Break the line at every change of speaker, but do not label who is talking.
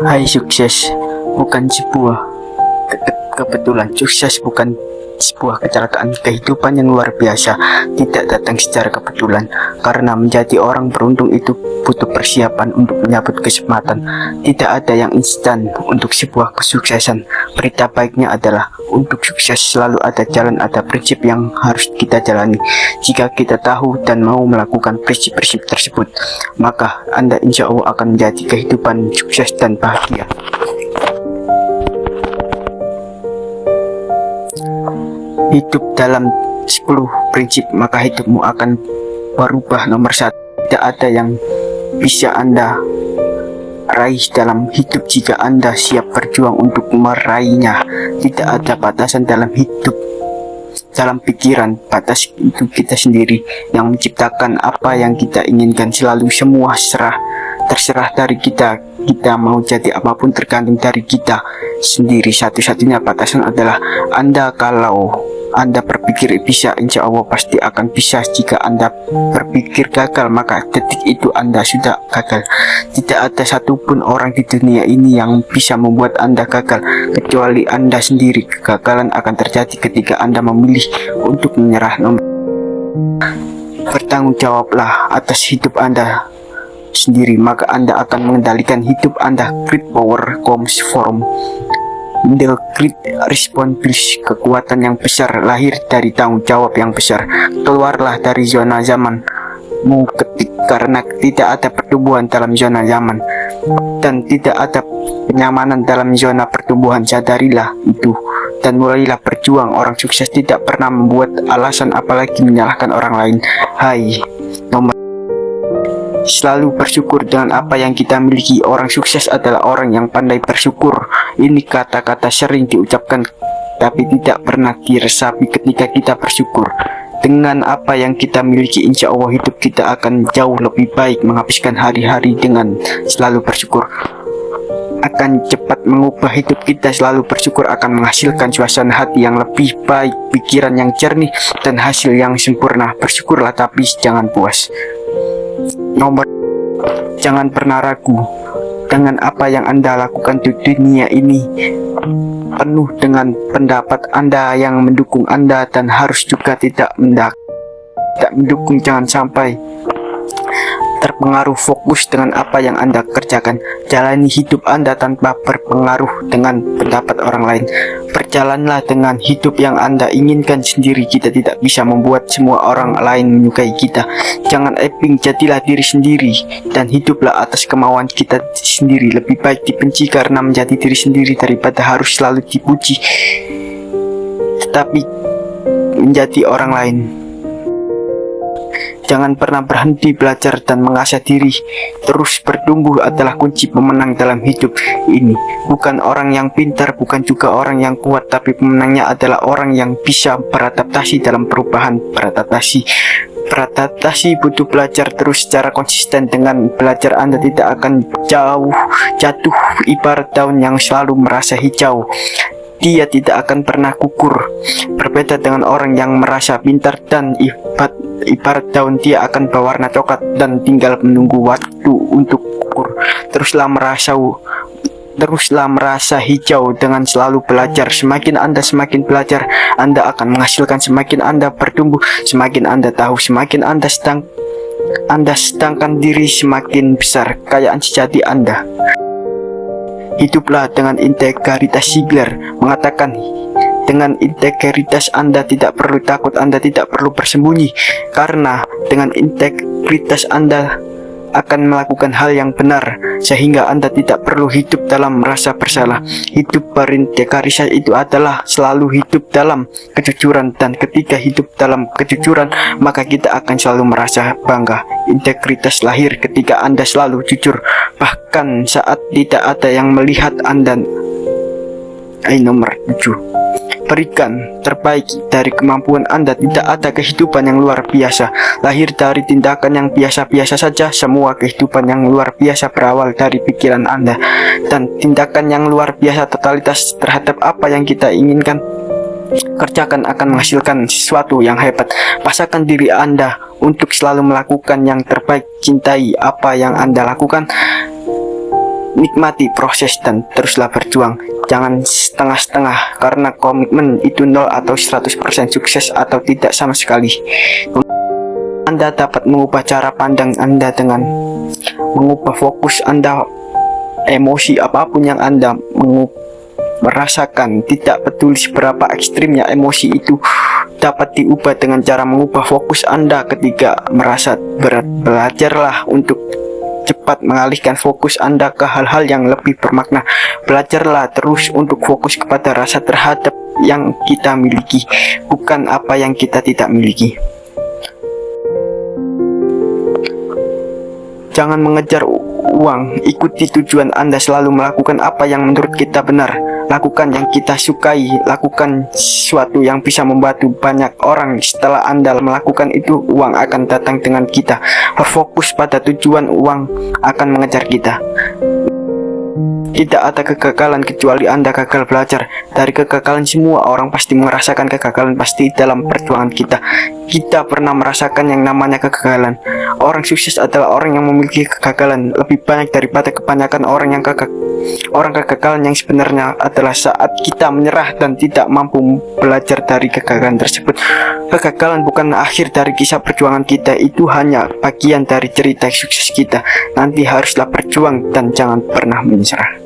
Hai, sukses bukan sebuah kebetulan. Sukses bukan sebuah kecelakaan. Kehidupan yang luar biasa tidak datang secara kebetulan, karena menjadi orang beruntung itu butuh persiapan untuk menyambut kesempatan. Tidak ada yang instan untuk sebuah kesuksesan. Berita baiknya adalah untuk sukses selalu ada jalan, ada prinsip yang harus kita jalani. Jika kita tahu dan mau melakukan prinsip-prinsip tersebut, maka Anda insya Allah akan menjadi kehidupan sukses dan bahagia. Hidup dalam 10 prinsip, maka hidupmu akan berubah. Nomor 1, tidak ada yang bisa Anda raih dalam hidup jika Anda siap berjuang untuk meraihnya. Tidak ada batasan dalam hidup. Dalam pikiran, batas itu kita sendiri yang menciptakan apa yang kita inginkan. Selalu semua terserah dari kita. Kita mau jadi apapun tergantung dari kita sendiri. Satu-satunya batasan adalah Anda. Kalau Anda berpikir bisa, insya Allah pasti akan bisa. Jika Anda berpikir gagal, maka detik itu Anda sudah gagal. Tidak ada satupun orang di dunia ini yang bisa membuat Anda gagal, kecuali Anda sendiri. Kegagalan akan terjadi ketika Anda memilih untuk menyerah. Bertanggung jawablah atas hidup Anda sendiri, maka Anda akan mengendalikan hidup Anda. Great power comes from the great responsibility. Kekuatan yang besar lahir dari tanggung jawab yang besar. Keluarlah dari zona zamanmu, karena tidak ada pertumbuhan dalam zona zaman dan tidak ada kenyamanan dalam zona pertumbuhan. Sadarilah itu dan mulailah berjuang. Orang sukses tidak pernah membuat alasan, apalagi menyalahkan orang lain. Hai, selalu bersyukur dengan apa yang kita miliki. Orang sukses adalah orang yang pandai bersyukur. Ini kata-kata sering diucapkan tapi tidak pernah diresapi. Ketika kita bersyukur dengan apa yang kita miliki, insya Allah hidup kita akan jauh lebih baik. Menghabiskan hari-hari dengan selalu bersyukur akan cepat mengubah hidup kita. Selalu bersyukur akan menghasilkan suasana hati yang lebih baik, pikiran yang jernih, dan hasil yang sempurna. Bersyukurlah tapi jangan puas. Jangan pernah ragu dengan apa yang Anda lakukan di dunia ini. Penuh dengan pendapat Anda yang mendukung Anda dan harus juga tidak mendukung. Jangan sampai terpengaruh. Fokus dengan apa yang Anda kerjakan. Jalani hidup Anda tanpa berpengaruh dengan pendapat orang lain. Berjalanlah dengan hidup yang Anda inginkan sendiri. Kita tidak bisa membuat semua orang lain menyukai kita. Jangan eping, jadilah diri sendiri dan hiduplah atas kemauan kita sendiri. Lebih baik dibenci karena menjadi diri sendiri daripada harus selalu dipuji tetapi menjadi orang lain. Jangan pernah berhenti belajar dan mengasah diri. Terus bertumbuh adalah kunci pemenang dalam hidup ini. Bukan orang yang pintar, bukan juga orang yang kuat, tapi pemenangnya adalah orang yang bisa beradaptasi dalam perubahan. Beradaptasi butuh belajar terus secara konsisten. Dengan belajar Anda tidak akan jatuh. Ibarat daun yang selalu merasa hijau, dia tidak akan pernah gugur. Berbeda dengan orang yang merasa pintar dan ibarat daun, dia akan berwarna coklat dan tinggal menunggu waktu untuk gugur. Teruslah merasa hijau dengan selalu belajar. Semakin Anda belajar, Anda akan menghasilkan. Semakin Anda bertumbuh, semakin Anda tahu. Semakin Anda sedangkan diri, semakin besar kekayaan sejati Anda. Hiduplah dengan integritas. Ziegler mengatakan, dengan integritas Anda tidak perlu takut, Anda tidak perlu bersembunyi, karena dengan integritas Anda akan melakukan hal yang benar, sehingga Anda tidak perlu hidup dalam rasa bersalah. Hidup berintegritas itu adalah selalu hidup dalam kejujuran, dan ketika hidup dalam kejujuran, maka kita akan selalu merasa bangga. Integritas lahir ketika Anda selalu jujur, bahkan saat tidak ada yang melihat Anda. Nomor 7, berikan terbaik dari kemampuan Anda. Tidak ada kehidupan yang luar biasa lahir dari tindakan yang biasa-biasa saja. Semua kehidupan yang luar biasa berawal dari pikiran Anda, dan tindakan yang luar biasa totalitas terhadap apa yang kita inginkan kerjakan akan menghasilkan sesuatu yang hebat. Pasangkan diri Anda untuk selalu melakukan yang terbaik. Cintai apa yang Anda lakukan nikmati proses dan teruslah berjuang. Jangan setengah-setengah, karena komitmen itu 0 atau 100% sukses atau tidak sama sekali. Anda dapat mengubah cara pandang Anda dengan mengubah fokus Anda. Emosi apapun yang Anda merasakan, tidak peduli seberapa ekstrimnya emosi itu, dapat diubah dengan cara mengubah fokus Anda ketika merasa berat. Belajarlah untuk cepat mengalihkan fokus Anda ke hal-hal yang lebih bermakna. Belajarlah terus untuk fokus kepada rasa terhadap yang kita miliki, bukan apa yang kita tidak miliki. Jangan mengejar uang, ikuti tujuan Anda, selalu melakukan apa yang menurut kita benar. Lakukan yang kita sukai, lakukan sesuatu yang bisa membantu banyak orang. Setelah Anda melakukan itu, uang akan datang dengan kita. Berfokus pada tujuan, uang akan mengejar kita. Tidak ada kegagalan kecuali Anda gagal belajar. Dari kegagalan semua orang pasti merasakan kegagalan, pasti dalam perjuangan kita. Kita pernah merasakan yang namanya kegagalan. Orang sukses adalah orang yang memiliki kegagalan lebih banyak daripada kebanyakan orang yang kegagalan yang sebenarnya adalah saat kita menyerah dan tidak mampu belajar dari kegagalan tersebut. Kegagalan bukan akhir dari kisah perjuangan kita, itu hanya bagian dari cerita sukses kita. Nanti haruslah berjuang dan jangan pernah menyerah.